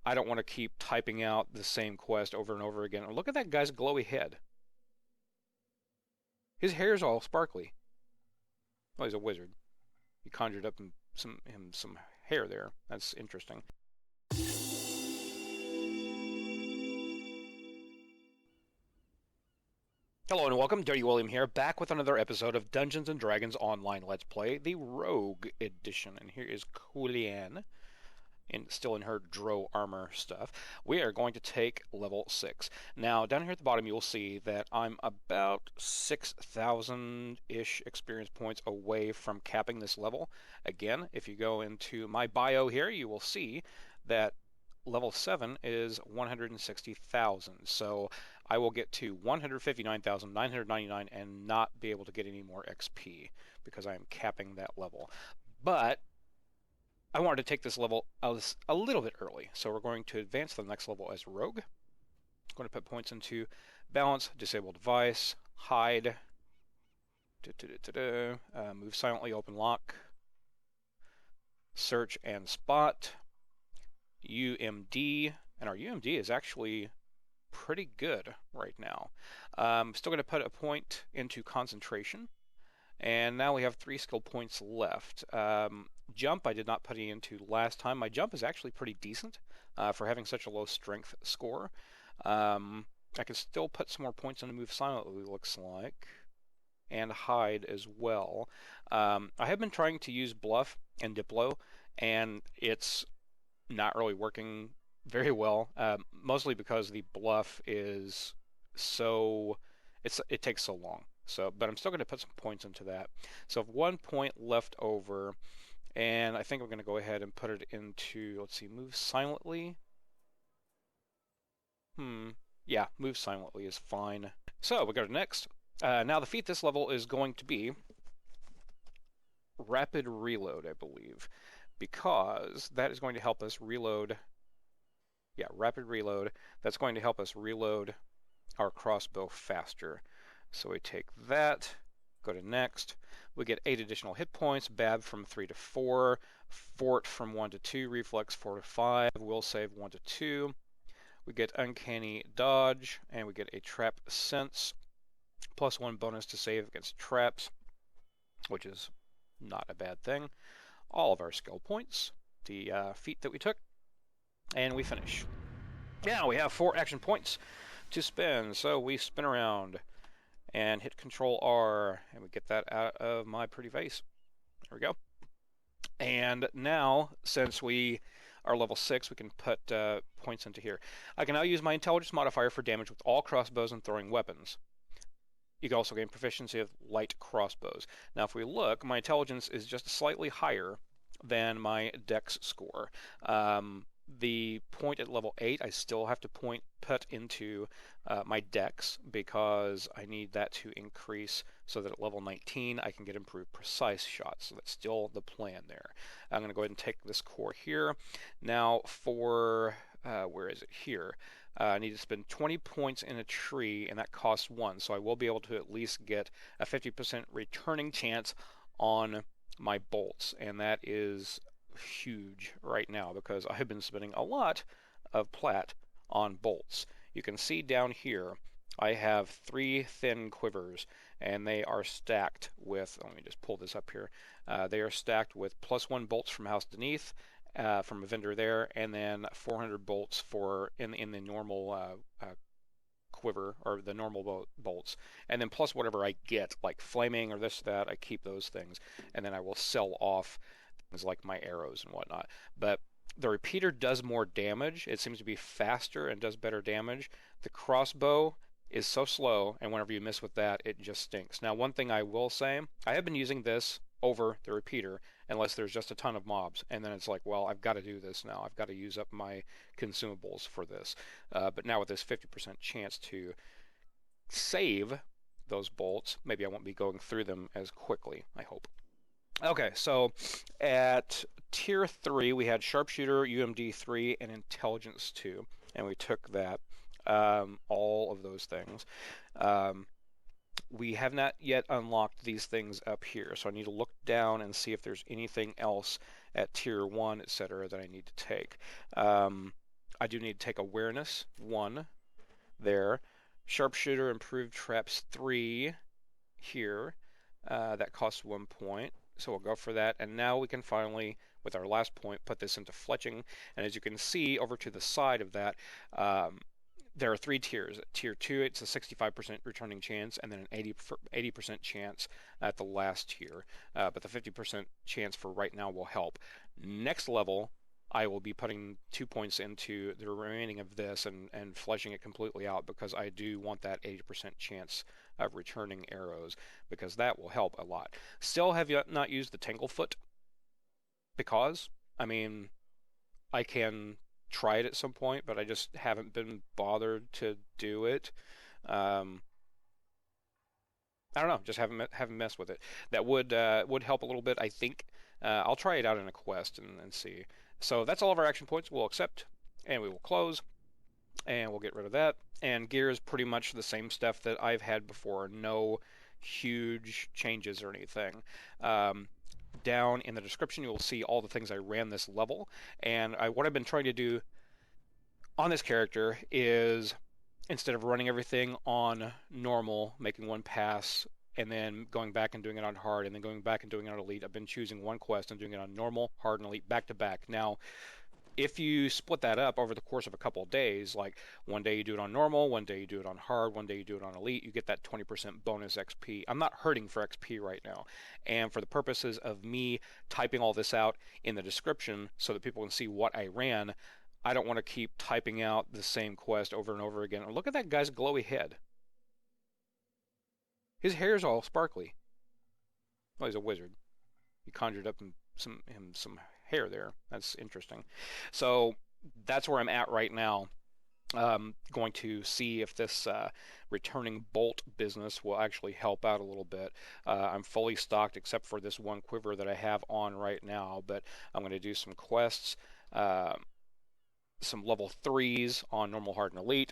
I don't want to keep typing out the same quest over and over again. Look at that guy's glowy head. His hair's all sparkly. Oh, he's a wizard. He conjured up some hair there. That's interesting. Hello and welcome, Dirty William here, back with another episode of Dungeons & Dragons Online Let's Play, the Rogue Edition. And here is Kulian, still in her Drow armor stuff. We are going to take level 6. Now, down here at the bottom, you'll see that I'm about 6,000-ish experience points away from capping this level. Again, if you go into my bio here, you will see that level 7 is 160,000, so I will get to 159,999 and not be able to get any more XP because I am capping that level. But I wanted to take this level a little bit early, so we're going to advance to the next level as Rogue. I'm going to put points into Balance, Disable Device, Hide, Move Silently, Open Lock, Search and Spot, UMD, and our UMD is actually pretty good right now. Still going to put a point into Concentration, and now we have 3 skill points left. Jump I did not put any into last time. My jump is actually pretty decent for having such a low strength score. I can still put some more points into Move Silently, looks like, and Hide as well. I have been trying to use Bluff and Diplo, and it's not really working very well, mostly because the bluff is it takes so long. But I'm still going to put some points into that. So I have 1 point left over, and I think I'm going to go ahead and put it into, let's see, Move Silently. Yeah, Move Silently is fine. So we go to next. Now the feat this level is going to be Rapid Reload, I believe, because that is going to help us reload. Yeah, Rapid Reload. That's going to help us reload our crossbow faster. So we take that, go to next. We get 8 additional hit points, Bab from 3 to 4, Fort from 1 to 2, Reflex 4 to 5, Will Save 1 to 2. We get Uncanny Dodge, and we get a Trap Sense, +1 bonus to save against traps, which is not a bad thing. All of our skill points, the feat that we took, and we finish. Now we have 4 action points to spend, so we spin around and hit Control R, and we get that out of my pretty face. There we go. And now, since we are level 6, we can put points into here. I can now use my intelligence modifier for damage with all crossbows and throwing weapons. You can also gain proficiency of light crossbows. Now, if we look, my intelligence is just slightly higher than my dex score. The point at level 8, I still have to put into my dex because I need that to increase so that at level 19 I can get improved precise shots. So that's still the plan there. I'm going to go ahead and take this core here. Now for, where is it? Here. I need to spend 20 points in a tree, and that costs 1. So I will be able to at least get a 50% returning chance on my bolts, and that is huge right now because I have been spending a lot of plat on bolts. You can see down here I have 3 thin quivers, and they are stacked with, let me just pull this up here, they are stacked with +1 bolts from House Beneath, from a vendor there, and then 400 bolts for in the normal quiver, or the normal bolts, and then plus whatever I get, like flaming or this, that, I keep those things, and then I will sell off things like my arrows and whatnot. But the repeater does more damage. It seems to be faster and does better damage. The crossbow is so slow, and whenever you miss with that, it just stinks. Now, one thing I will say, I have been using this over the repeater unless there's just a ton of mobs, and then it's like, well, I've got to do this now. I've got to use up my consumables for this. But now with this 50% chance to save those bolts, maybe I won't be going through them as quickly, I hope. Okay, so at tier 3 we had Sharpshooter, UMD 3, and Intelligence 2, and we took that, all of those things. We have not yet unlocked these things up here, so I need to look down and see if there's anything else at tier 1, etc., that I need to take. I do need to take awareness 1 there. Sharpshooter improved traps 3 here. That costs 1 point, so we'll go for that. And now we can finally, with our last point, put this into fletching. And as you can see over to the side of that, there are 3 tiers. Tier 2, it's a 65% returning chance, and then an 80% chance at the last tier. But the 50% chance for right now will help. Next level, I will be putting 2 points into the remaining of this and fleshing it completely out, because I do want that 80% chance of returning arrows, because that will help a lot. Still have not used the Tanglefoot, because, I mean, I can try it at some point, but I just haven't been bothered to do it. I don't know, just haven't messed with it. That would help a little bit, I think. I'll try it out in a quest and see. So that's all of our action points. We'll accept, and we will close, and we'll get rid of that. And gear is pretty much the same stuff that I've had before. No huge changes or anything. Down in the description, you will see all the things I ran this level. And what I've been trying to do on this character is, instead of running everything on normal, making one pass, and then going back and doing it on hard, and then going back and doing it on elite, I've been choosing one quest and doing it on normal, hard, and elite back to back. Now, if you split that up over the course of a couple of days, like one day you do it on normal, one day you do it on hard, one day you do it on elite, you get that 20% bonus XP. I'm not hurting for XP right now. And for the purposes of me typing all this out in the description so that people can see what I ran, I don't want to keep typing out the same quest over and over again. Look at that guy's glowy head. His hair's all sparkly. Well, he's a wizard. He conjured up some hair there. That's interesting. So that's where I'm at right now. Going to see if this returning bolt business will actually help out a little bit. I'm fully stocked except for this one quiver that I have on right now, but I'm going to do some quests. Some level 3s on normal, hard, and elite.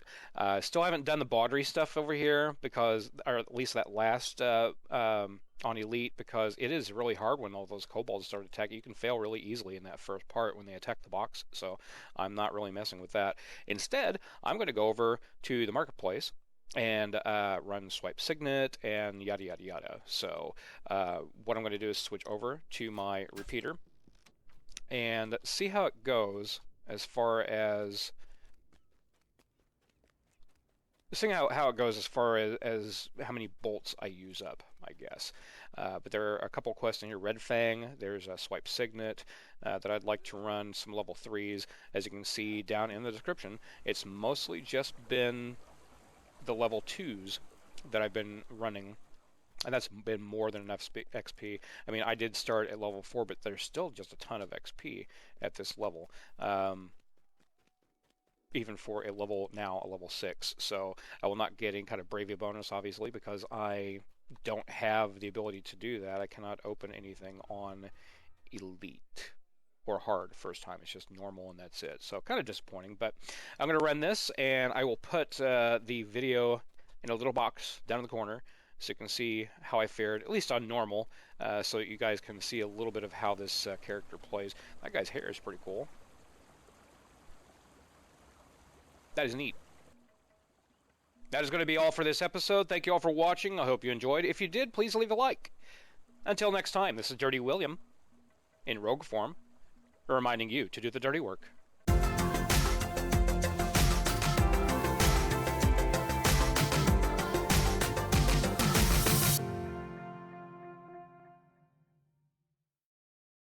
Still haven't done the Baudry stuff over here, because, or at least that last on elite, because it is really hard when all those kobolds start attacking. You can fail really easily in that first part when they attack the box, so I'm not really messing with that. Instead, I'm going to go over to the marketplace and run Swiped Signet and yada yada yada. So what I'm going to do is switch over to my repeater and see how it goes. As far as seeing how it goes as far as how many bolts I use up, I guess. But there are a couple quests in here. Red Fang, there's a Swiped Signet that I'd like to run, some level 3s. As you can see down in the description, it's mostly just been the level 2s that I've been running. And that's been more than enough XP. I mean, I did start at level 4, but there's still just a ton of XP at this level. Even for a level 6. So I will not get any kind of Bravia bonus, obviously, because I don't have the ability to do that. I cannot open anything on elite or hard first time. It's just normal and that's it. So kind of disappointing, but I'm going to run this, and I will put the video in a little box down in the corner, so you can see how I fared, at least on normal, so that you guys can see a little bit of how this character plays. That guy's hair is pretty cool. That is neat. That is going to be all for this episode. Thank you all for watching. I hope you enjoyed. If you did, please leave a like. Until next time, this is Dirty William, in rogue form, reminding you to do the dirty work.